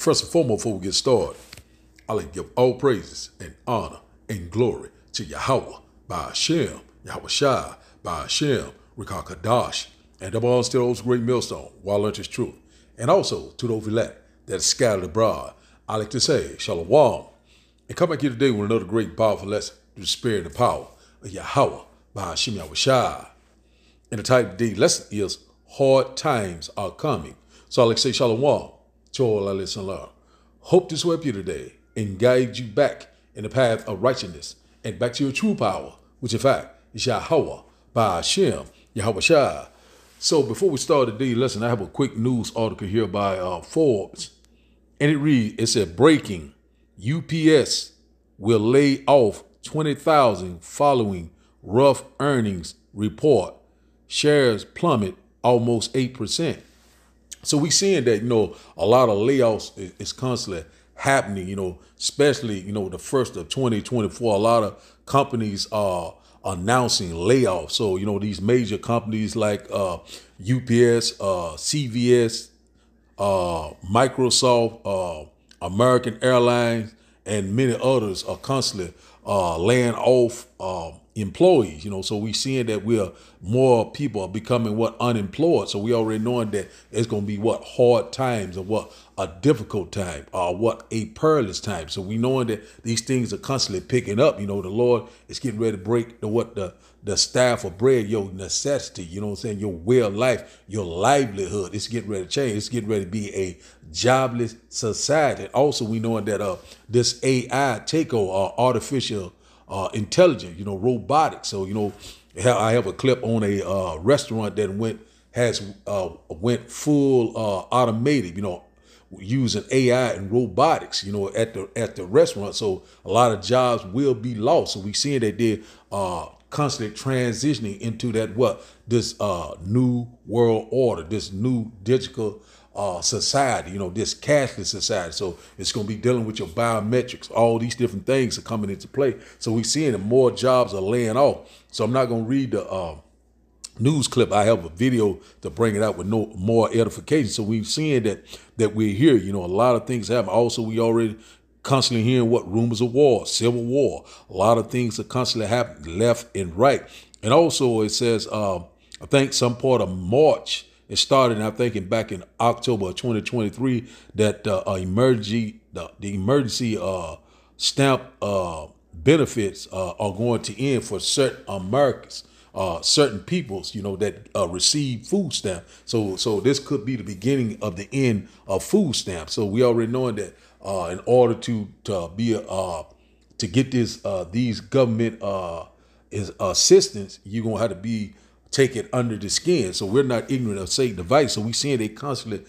First and foremost, before we get started, I like to give all praises and honor and glory to Yahweh by Hashem, Yahweh Shai by Hashem, Rikah Kadash, and above all still those great millstone, while learnt is truth. And also to those elect that is scattered abroad, I like to say, Shalom. And come back here today with another great powerful lesson through the spirit and power of Yahweh by Hashem, Yahweh Shai. And the title of today's lesson is Hard Times Are Coming. So I like to say Shalom to all our listeners. Hope this will help you today and guide you back in the path of righteousness and back to your true power, which in fact is Yahweh by Hashem, Yahweh Shai. So before we start today's lesson, I have a quick news article here by Forbes. And it said, breaking, UPS will lay off 20,000 following rough earnings report. Shares plummet almost 8%. So we seeing that, a lot of layoffs is constantly happening, especially, the first of 2024. A lot of companies are announcing layoffs. So, these major companies like UPS, CVS, Microsoft, American Airlines, and many others are constantly laying off employees, so we seeing that more people are becoming unemployed. So we already knowing that it's going to be hard times or a difficult time or a perilous time. So we knowing that these things are constantly picking up. The Lord is getting ready to break the staff of bread, your necessity, your way of life, your livelihood. It's getting ready to change. It's getting ready to be a jobless society. Also, we knowing that this AI takeover, artificial intelligence, robotics. So, I have a clip on a restaurant that went full automated, using AI and robotics, at the restaurant. So a lot of jobs will be lost. So we seeing that they're constantly transitioning into this new world order, this new digital society, this cashless society. So it's going to be dealing with your biometrics. All these different things are coming into play. So we're seeing that more jobs are laying off. So I'm not going to read the news clip. I have a video to bring it out with no more edification. So we've seen that we're here. A lot of things happen. Also, we already constantly hearing rumors of war, civil war. A lot of things are constantly happening left and right. And also it says, I think some part of March, it started, I think, back in October of 2023, that the emergency stamp benefits are going to end for certain Americans, certain peoples, that receive food stamp. So this could be the beginning of the end of food stamps. So we already knowing that in order to get these government assistance, you're gonna have to take it under the skin. So we're not ignorant of Satan's device. So we seeing they constantly,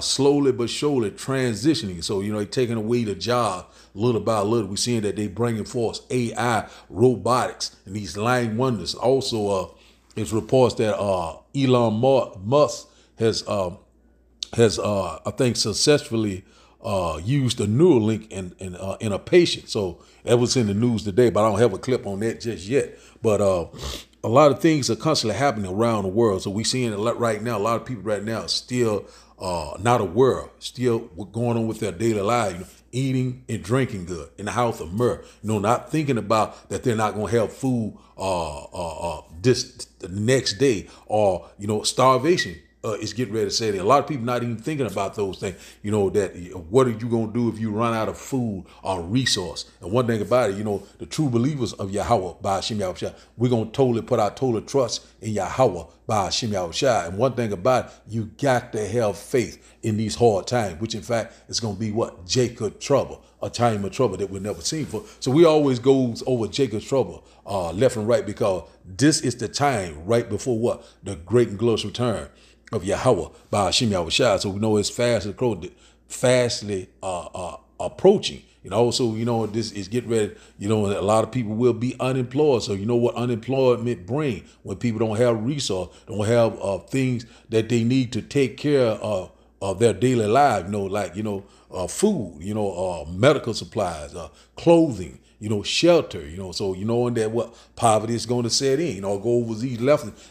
slowly but surely transitioning. So, they taking away the job little by little. We seeing that they bringing forth AI, robotics, and these lying wonders. Also, it's reports that Elon Musk has I think successfully used a Neuralink in a patient. So that was in the news today, but I don't have a clip on that just yet. But a lot of things are constantly happening around the world. So we're seeing right now, a lot of people right now are still not aware, still what's going on with their daily life, eating and drinking good in the house of myrrh, not thinking about that they're not going to have food the next day, or, starvation is getting ready to set in. A lot of people not even thinking about those things, that what are you going to do if you run out of food or resource? And one thing about it, the true believers of Yahweh by Hashem Yahweh Shai, we're going to totally put our total trust in Yahweh by Hashem Yahweh Shai. And one thing about it, you got to have faith in these hard times, which in fact is going to be Jacob trouble, a time of trouble that we've never seen before. So we always goes over Jacob's trouble left and right, because this is the time right before the great and glorious return of Yahweh by Hashem Yahweh Shai. So we know it's fastly approaching. Also, this is getting ready. A lot of people will be unemployed. So you know what unemployment bring when people don't have resource, don't have things that they need to take care of their daily life. Food, medical supplies, clothing, shelter, so knowing that poverty is going to set in, go over these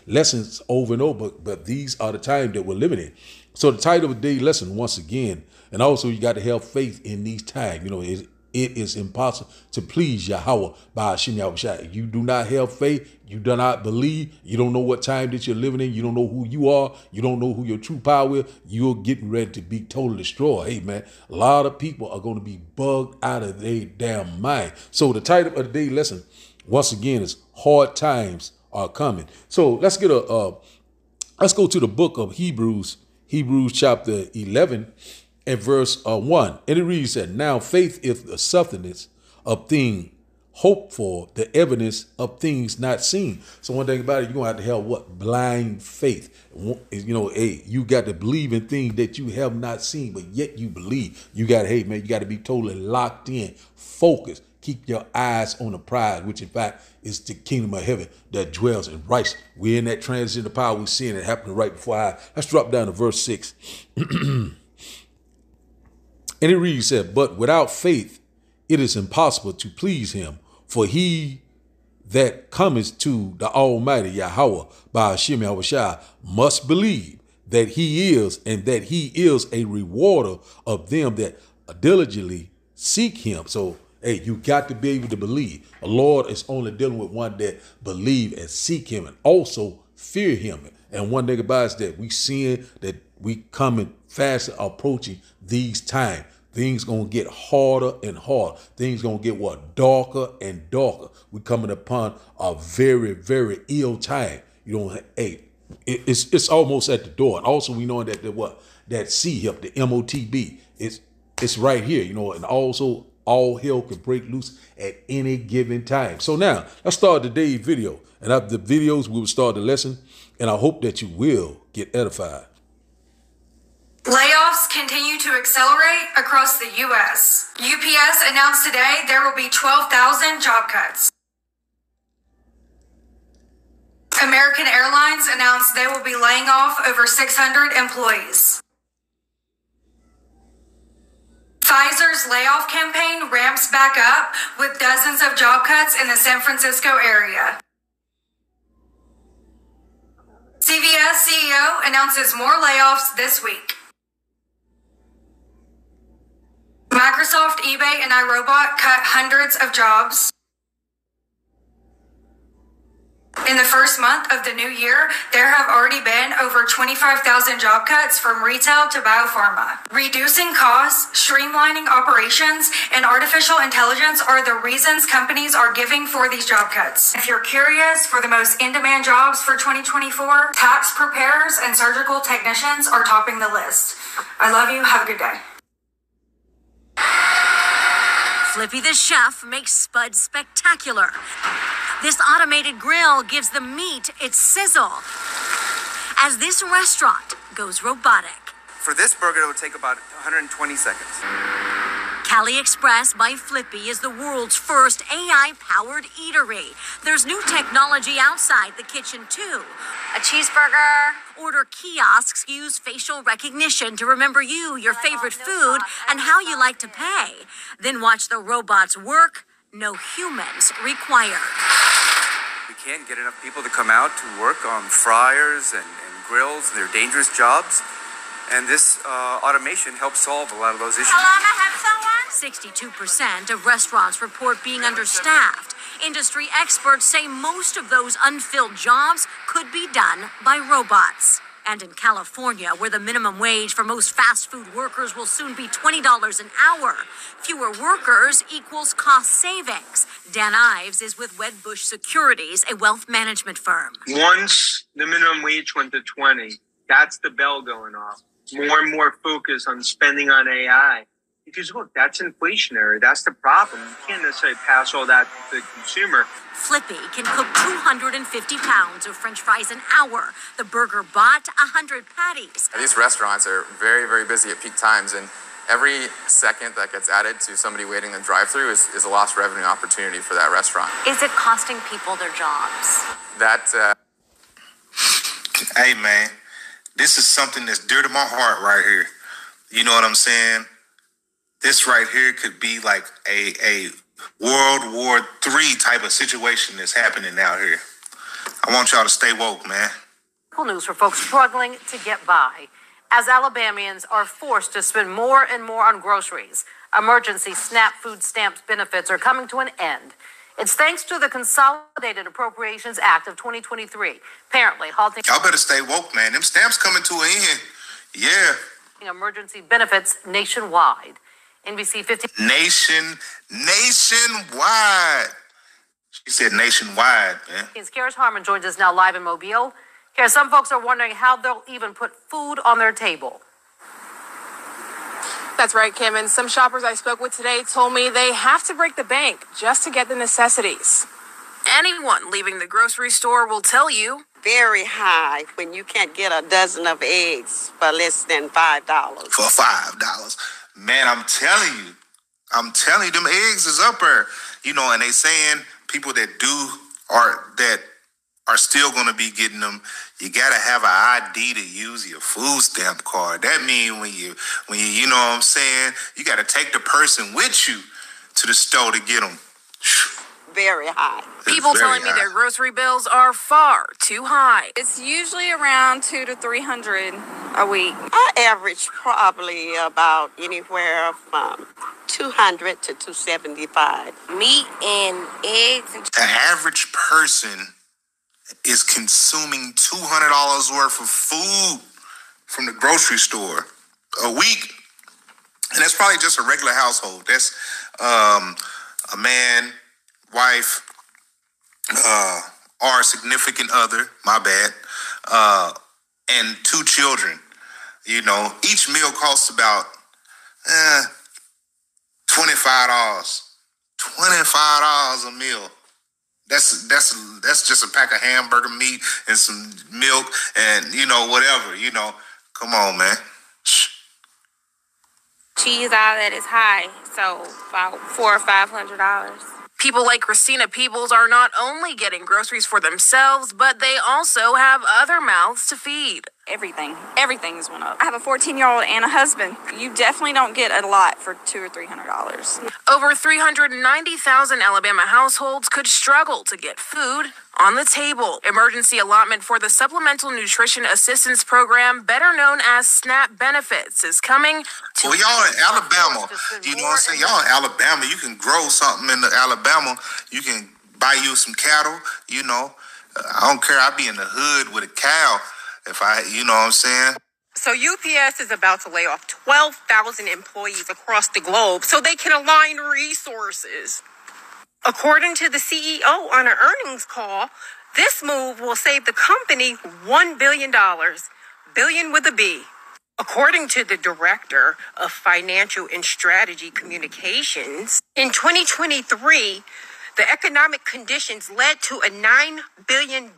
lessons over and over, but these are the times that we're living in. So the title of the day lesson, once again, and also you got to have faith in these times. You know, it is impossible to please Yahweh by Hashem Yahushua. You do not have faith. You do not believe. You don't know what time that you're living in. You don't know who you are. You don't know who your true power is. You're getting ready to be totally destroyed. Hey, man, a lot of people are going to be bugged out of their damn mind. So the title of the day lesson, once again, is Hard Times Are Coming. So let's go to the book of Hebrews chapter 11 and verse 1. And it reads that, now faith is the substance of things hoped for, the evidence of things not seen. So one thing about it, you're going to have to have what? Blind faith. You know, hey, you got to believe in things that you have not seen, but yet you believe. You got to, hey, man, you got to be totally locked in, focused. Keep your eyes on the prize, which in fact is the kingdom of heaven that dwells in Christ. We're in that transition of power. We're seeing it happening right before our eyes. Let's drop down to verse 6. And it reads, said, but without faith, it is impossible to please him. For he that cometh to the Almighty Yahweh by Hashem Yahushua must believe that he is, and that he is a rewarder of them that diligently seek him. So, hey, you got to be able to believe. The Lord is only dealing with one that believe and seek him and also fear him. And one thing about it is that we seeing that we coming fast approaching these times. Things gonna get harder and harder. Things gonna get what? Darker and darker. We coming upon a very, very ill time. You know, hey, it's almost at the door. And also we know that that CHIP, the MOTB, it's right here. You know, and also all hell can break loose at any given time. So now let's start today's video. And after the videos, we will start the lesson. And I hope that you will get edified. Layoffs continue to accelerate across the U.S. UPS announced today there will be 12,000 job cuts. American Airlines announced they will be laying off over 600 employees. Pfizer's layoff campaign ramps back up with dozens of job cuts in the San Francisco area. CVS CEO announces more layoffs this week. Microsoft, eBay, and iRobot cut hundreds of jobs. In the first month of the new year, there have already been over 25,000 job cuts from retail to biopharma. Reducing costs, streamlining operations, and artificial intelligence are the reasons companies are giving for these job cuts. If you're curious for the most in-demand jobs for 2024, tax preparers and surgical technicians are topping the list. I love you. Have a good day. Flippy the chef makes Spud spectacular. This automated grill gives the meat its sizzle as this restaurant goes robotic. For this burger, it would take about 120 seconds. Cali Express by Flippy is the world's first AI-powered eatery. There's new technology outside the kitchen, too. A cheeseburger. Order kiosks use facial recognition to remember you, your favorite food, and how you like to pay. Then watch the robots work. No humans required. We can't get enough people to come out to work on fryers and grills. They're dangerous jobs. And this automation helps solve a lot of those issues. Hello, may I have someone? 62% of restaurants report being understaffed. Industry experts say most of those unfilled jobs could be done by robots. And in California, where the minimum wage for most fast food workers will soon be $20 an hour, fewer workers equals cost savings. Dan Ives is with Wedbush Securities, a wealth management firm. Once the minimum wage went to 20, that's the bell going off. More and more focus on spending on AI. Because look, that's inflationary. That's the problem. You can't necessarily pass all that to the consumer. Flippy can cook 250 pounds of French fries an hour. The burger bot, 100 patties. These restaurants are very, very busy at peak times, and every second that gets added to somebody waiting in the drive-thru is a lost revenue opportunity for that restaurant. Is it costing people their jobs? Hey, man, this is something that's dear to my heart right here. You know what I'm saying? This right here could be like a World War III type of situation that's happening out here. I want y'all to stay woke, man. News for folks struggling to get by. as Alabamians are forced to spend more and more on groceries. Emergency SNAP food stamps benefits are coming to an end. It's thanks to the Consolidated Appropriations Act of 2023, apparently halting Y'all better stay woke, man. Them stamps coming to an end. Yeah. emergency benefits nationwide. NBC 15. Nationwide. She said nationwide, man. Karis Harmon joins us now live in Mobile. Karis, some folks are wondering how they'll even put food on their table. That's right, Kim. And some shoppers I spoke with today told me they have to break the bank just to get the necessities. Anyone leaving the grocery store will tell you. Very high when you can't get a dozen of eggs for less than $5. For $5. Man, I'm telling you, them eggs is up there. You know, and they saying people that are still going to be getting them, you got to have an ID to use your food stamp card. That means when you know what I'm saying, you got to take the person with you to the store to get them. Very high. People telling me their grocery bills are far too high. It's usually around $200 to $300 a week. I average probably about anywhere from $200 to $275. Meat and eggs. The average person is consuming $200 worth of food from the grocery store a week. And that's probably just a regular household. That's a man, wife, or a significant other, my bad, and 2 children. You know, each meal costs about $25. $25 a meal. That's just a pack of hamburger meat and some milk and, you know, whatever, you know. Come on, man. Cheese, all that is high, so about $400 or $500. People like Christina Peebles are not only getting groceries for themselves, but they also have other mouths to feed. Everything's went up. I have a 14-year-old and a husband. You definitely don't get a lot for $200 or $300. Over 390,000 Alabama households could struggle to get food on the table. Emergency allotment for the Supplemental Nutrition Assistance Program, better known as SNAP benefits, is coming to... Well, y'all in Alabama, you know what I'm saying? Y'all in Alabama, you can grow something in Alabama. You can buy you some cattle, you know. I don't care. I be in the hood with a cow. If you know what I'm saying? So UPS is about to lay off 12,000 employees across the globe so they can align resources. According to the CEO on an earnings call, this move will save the company $1 billion. Billion with a B. According to the director of Financial and Strategy Communications, in 2023, the economic conditions led to a $9 billion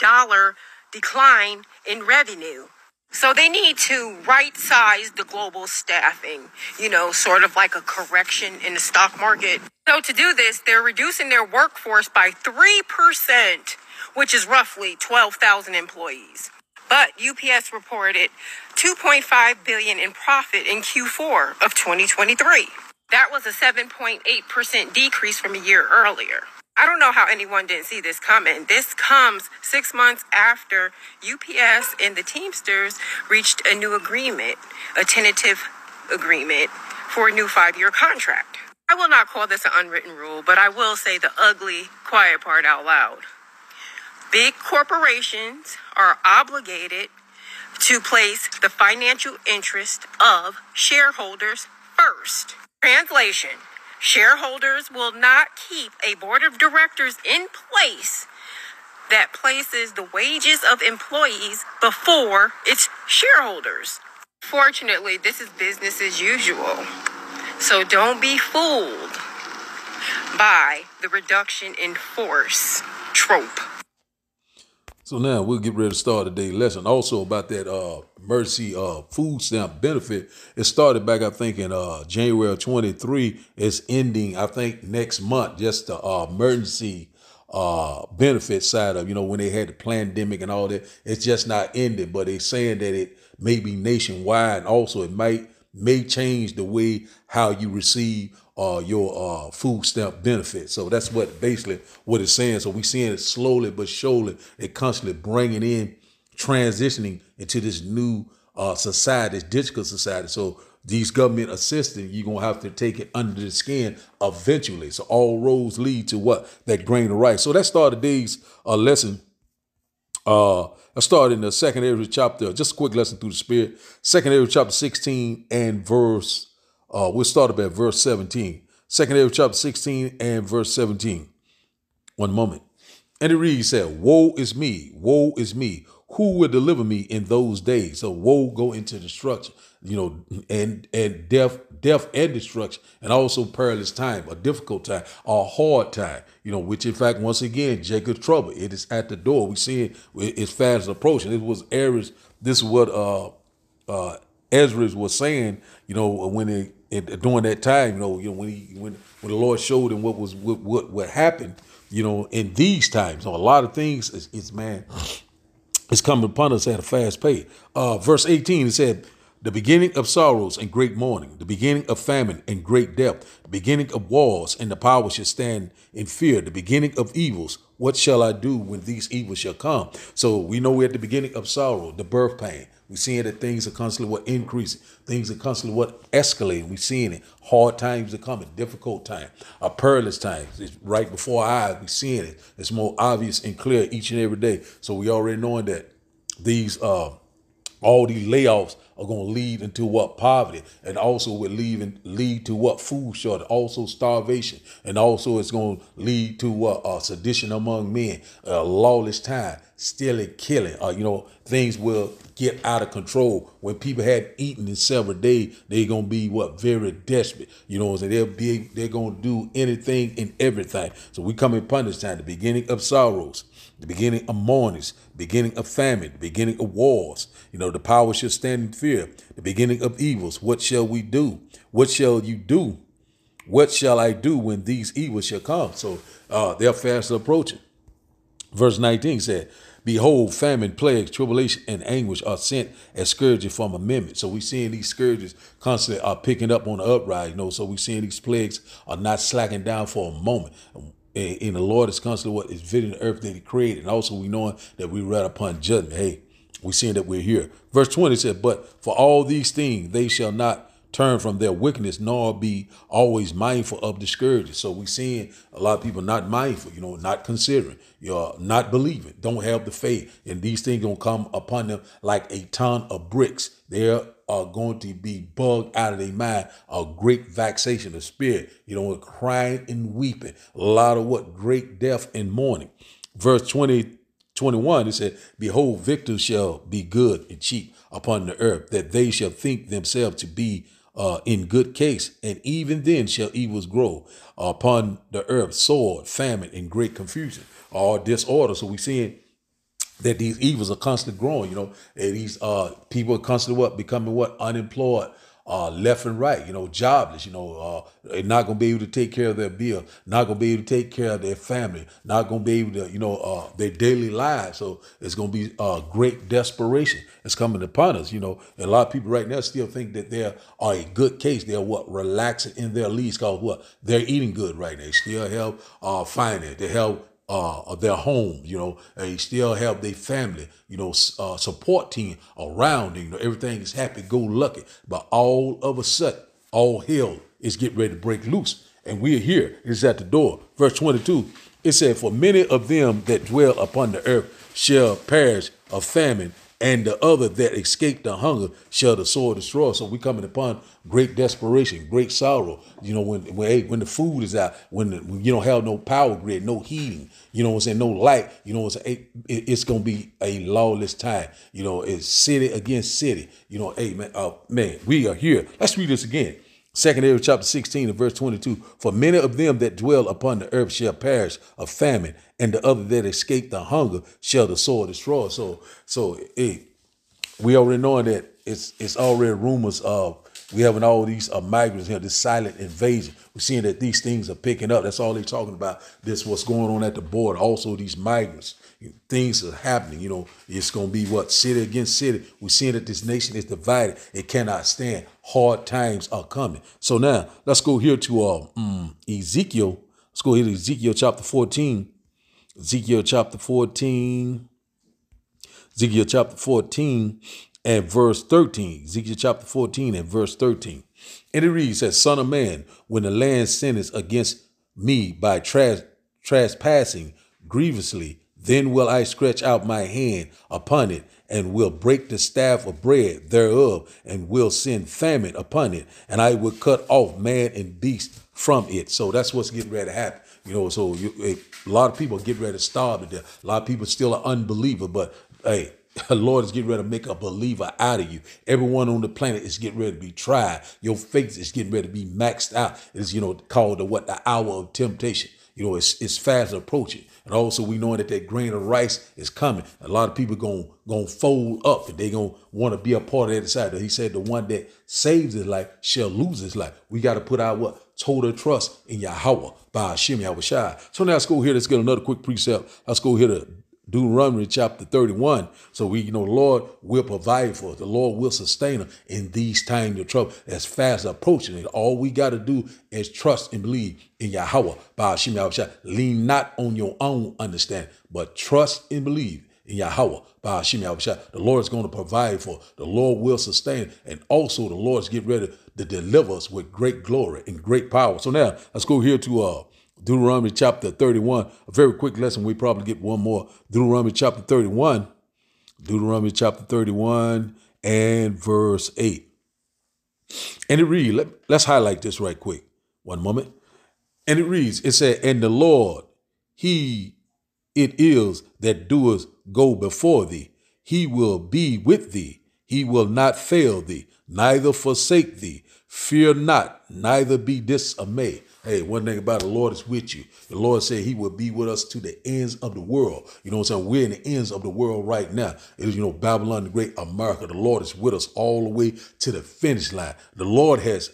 decline in revenue. So they need to right-size the global staffing, you know, sort of like a correction in the stock market. So to do this, they're reducing their workforce by 3%, which is roughly 12,000 employees. But UPS reported $2.5 billion in profit in Q4 of 2023. That was a 7.8% decrease from a year earlier. I don't know how anyone didn't see this coming. This comes 6 months after UPS and the Teamsters reached a new agreement, a tentative agreement for a new 5-year contract. I will not call this an unwritten rule, but I will say the ugly, quiet part out loud. Big corporations are obligated to place the financial interest of shareholders first. Translation: shareholders will not keep a board of directors in place that places the wages of employees before its shareholders. Fortunately, this is business as usual. So don't be fooled by the reduction in force trope. So now we'll get ready to start today's lesson. Also about that emergency food stamp benefit. It started back, I think, in January of 23. It's ending, I think, next month. Just the emergency benefit side of, you know, when they had the pandemic and all that. It's just not ended, but they're saying that it may be nationwide. And also, it may change the way how you receive your food stamp benefit. So that's basically what it's saying. So we're seeing it slowly but surely. They're constantly bringing in, transitioning into this new society, digital society. So these government assistance, you're going to have to take it under the skin eventually. So all roads lead to what? That grain of rice. So that started today's lesson. I started in the second Ezra chapter, just a quick lesson through the Spirit. Second Ezra chapter 16 and verse, we'll start at verse 17. Second Ezra chapter 16 and verse 17. One moment. And it reads, said, woe is me, who will deliver me in those days? So woe go into destruction, and death and destruction, and also perilous time, a difficult time, a hard time, which in fact, once again, Jacob's trouble. It is at the door. We see it, it's fast approaching. It was Ezra. This is what Ezra was saying, when during that time, when the Lord showed him what happened, in these times. A lot of things it's coming upon us at a fast pace. Verse 18, it said, the beginning of sorrows and great mourning, the beginning of famine and great death, the beginning of wars, and the power shall stand in fear, the beginning of evils. What shall I do when these evils shall come? So we know we're at the beginning of sorrow, the birth pain. We're seeing that things are constantly increasing. Things are constantly escalating. We're seeing it. Hard times are coming. Difficult time. A perilous time. It's right before our eyes. We're seeing it. It's more obvious and clear each and every day. So we already knowing that these all these layoffs are going to lead into what? Poverty, and also will lead to what? Food shortage, also starvation, and also it's going to lead to what? Sedition among men, lawless time, stealing, killing. Things will get out of control. When people had eaten in several days, they're going to be very desperate. So they're going to do anything and everything. So we come upon this time, the beginning of sorrows, the beginning of mournings, beginning of famine, the beginning of wars. The power shall stand in fear, the beginning of evils. What shall we do? What shall you do? What shall I do when these evils shall come? So they're fast approaching. Verse 19 said, behold, famine, plagues, tribulation, and anguish are sent as scourges from amendment. So we're seeing these scourges constantly are picking up on the uprise. So we're seeing these plagues are not slacking down for a moment. And the Lord is constantly what is visiting the earth that he created. And also we knowing that we read upon judgment. Hey, we're seeing that we're here. Verse 20 said, but for all these things, they shall not turn from their wickedness, nor be always mindful of the scourges. So we're seeing a lot of people not mindful, not considering, not believing, don't have the faith. And these things going to come upon them like a ton of bricks. They are going to be bugged out of their mind, a great vexation of spirit, crying and weeping, a lot of great death and mourning. Verse 21, it said, behold, victims shall be good and cheap upon the earth, that they shall think themselves to be in good case, and even then shall evils grow upon the earth, sword, famine, and great confusion, all disorder. So we're seeing that these evils are constantly growing, and these people are constantly becoming unemployed, left and right, jobless, they're not going to be able to take care of their bill, not going to be able to take care of their family, not going to be able to, their daily lives. So it's going to be great desperation that's coming upon us, and a lot of people right now still think that they are a good case. They're relaxing in their leads because they're eating good right now. They still have finance, they have their homes, they still have their family, support team around them, everything is happy-go-lucky. But all of a sudden, all hell is getting ready to break loose. And we're here. It's at the door. Verse 22, it said, for many of them that dwell upon the earth shall perish of famine, and the other that escape the hunger shall the sword destroy. So we coming upon great desperation, great sorrow. When the food is out, when you don't have no power grid, no heating, no light, it's gonna be a lawless time. It's city against city. Man, we are here. Let's read this again. 2 Ezra chapter 16 and verse 22. For many of them that dwell upon the earth shall perish of famine, and the other that escape the hunger shall the sword destroy. So we already knowing that it's already rumors of we having all these migrants here, this silent invasion. We're seeing that these things are picking up. That's all they're talking about. This what's going on at the border. Also these migrants. Things are happening, it's going to be city against city. We're seeing that this nation is divided. It cannot stand. Hard times are coming. So now let's go here to Ezekiel. Let's go here to Ezekiel chapter 14. Ezekiel chapter 14. and verse 13. Ezekiel chapter 14 and verse 13. And it reads, as son of man, when the land sinneth against me by trespassing grievously, then will I stretch out my hand upon it, and will break the staff of bread thereof, and will send famine upon it, and I will cut off man and beast from it. So that's what's getting ready to happen. So a lot of people get ready to starve to death. A lot of people still are unbeliever, but hey, the Lord is getting ready to make a believer out of you. Everyone on the planet is getting ready to be tried. Your faith is getting ready to be maxed out. It's, called the hour of temptation. It's fast approaching. And also we know that grain of rice is coming. A lot of people going to fold up, and they going to want to be a part of that side. He said the one that saves his life shall lose his life. We got to put our total trust in Yahweh by Hashem Yahushua. So now let's go here. Let's get another quick precept. Let's go here to Deuteronomy chapter 31. So the Lord will provide for us. The Lord will sustain us in these times of trouble as fast approaching it. All we got to do is trust and believe in Yahweh by Hashem Yahushua. Lean not on your own understanding, but trust and believe in Yahweh by Hashem Yahushua. The Lord is going to provide for us. The Lord will sustain, and also the Lord is getting ready to deliver us with great glory and great power. So now let's go here to Deuteronomy chapter 31, a very quick lesson. We probably get one more. Deuteronomy chapter 31 and verse 8. And it reads, let's highlight this right quick. One moment. And it reads, it said, and the Lord, he it is that doeth go before thee. He will be with thee. He will not fail thee, neither forsake thee. Fear not, neither be dismayed. Hey, one thing about the Lord is with you. The Lord said he will be with us to the ends of the world. You know what I'm saying? We're in the ends of the world right now. It is, Babylon the Great, America. The Lord is with us all the way to the finish line. The Lord has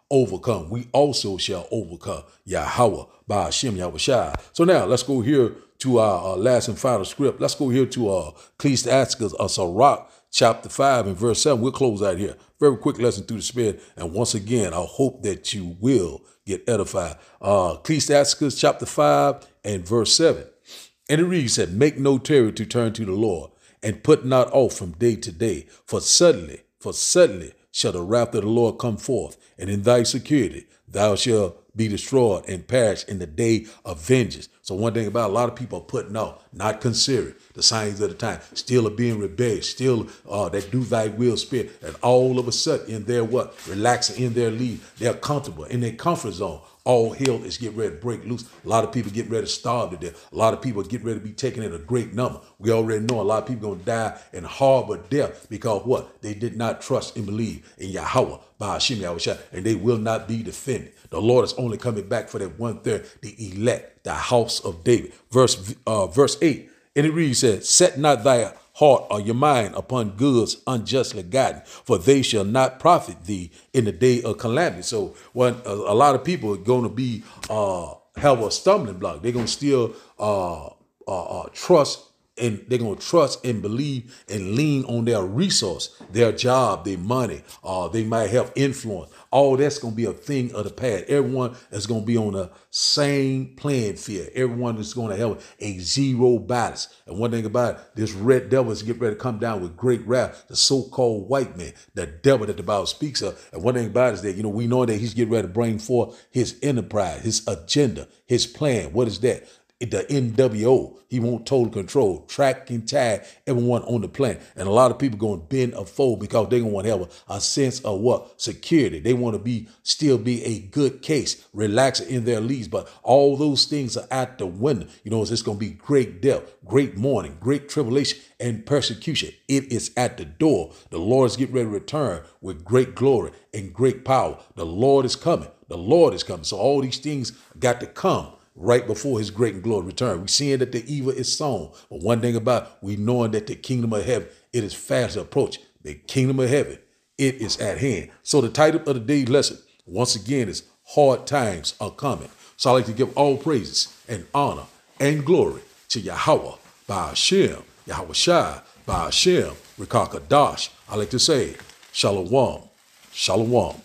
overcome. We also shall overcome. Yahweh by Hashem Yahushua. So now let's go here to our last and final script. Let's go here to Ecclesiastes, Sirach, chapter 5 and verse 7. We'll close out here. Very quick lesson through the Spirit. And once again, I hope that you will get edified. Ecclesiastes chapter 5 and verse 7. And it reads that make no terror to turn to the Lord, and put not off from day to day. For suddenly shall the wrath of the Lord come forth, and in thy security thou shalt be destroyed and perish in the day of vengeance. So one thing about a lot of people are putting off, not considering the signs of the time, still are being rebellious, still that do thy will spirit, and all of a sudden in their relaxing in their leave, they're comfortable in their comfort zone. All hell is getting ready to break loose. A lot of people get ready to starve to death. A lot of people get ready to be taken in a great number. We already know a lot of people going to die in horrible death because what? They did not trust and believe in Yahweh by Hashem Yahushua, and they will not be defended. The Lord is only coming back for that 1/3, the elect, the house of David. Verse 8, and it reads, says, set not thy heart or your mind upon goods unjustly gotten, for they shall not profit thee in the day of calamity. So when a lot of people are going to be have a stumbling block, they're going to still trust, and they're going to trust and believe and lean on their resource, their job, their money. They might have influence. All that's going to be a thing of the past. Everyone is going to be on the same playing field. Everyone is going to have a zero balance. And one thing about it, this red devil is getting ready to come down with great wrath. The so-called white man, the devil that the Bible speaks of. And one thing about it is that, we know that he's getting ready to bring forth his enterprise, his agenda, his plan. What is that? The NWO. He want total control, track and tag everyone on the planet. And a lot of people going to bend a fold because they're going to want to have a sense of security. They want to still be a good case, relaxing in their leads. But all those things are out the window. It's just going to be great death, great mourning, great tribulation, and persecution. It is at the door. The Lord is getting ready to return with great glory and great power. The Lord is coming. The Lord is coming. So all these things got to come right before his great and glory return. We're seeing that the evil is sown. But one thing about it, we knowing that the kingdom of heaven, it is fast approaching. The kingdom of heaven, it is at hand. So the title of the day's lesson, once again, is Hard Times Are Coming. So I like to give all praises and honor and glory to Yahweh by Hashem, Yahushua by Hashem, Rikakadash. I like to say, Shalom, Shalom.